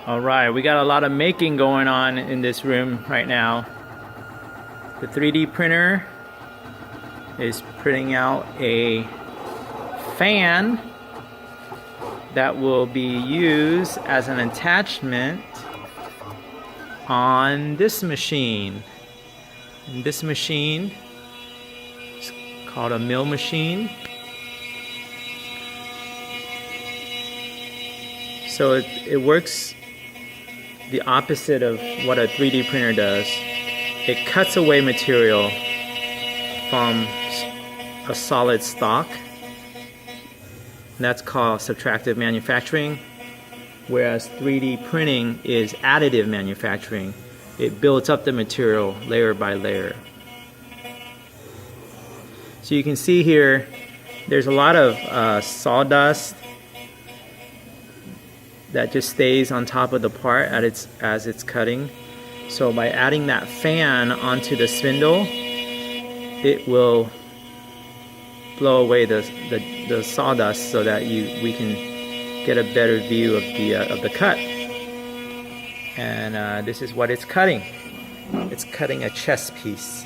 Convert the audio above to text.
Alright, we got a lot of making going on in this room right now. The 3D printer is printing out a fan that will be used as an attachment on this machine. And this machine is called a mill machine. So it works the opposite of what a 3D printer does. It cuts away material from a solid stock. And that's called subtractive manufacturing, whereas 3D printing is additive manufacturing. It builds up the material layer by layer. So you can see here there's a lot of sawdust that just stays on top of the part as it's cutting. So by adding that fan onto the spindle, it will blow away the sawdust so that we can get a better view of the cut. And this is what it's cutting. It's cutting a chess piece.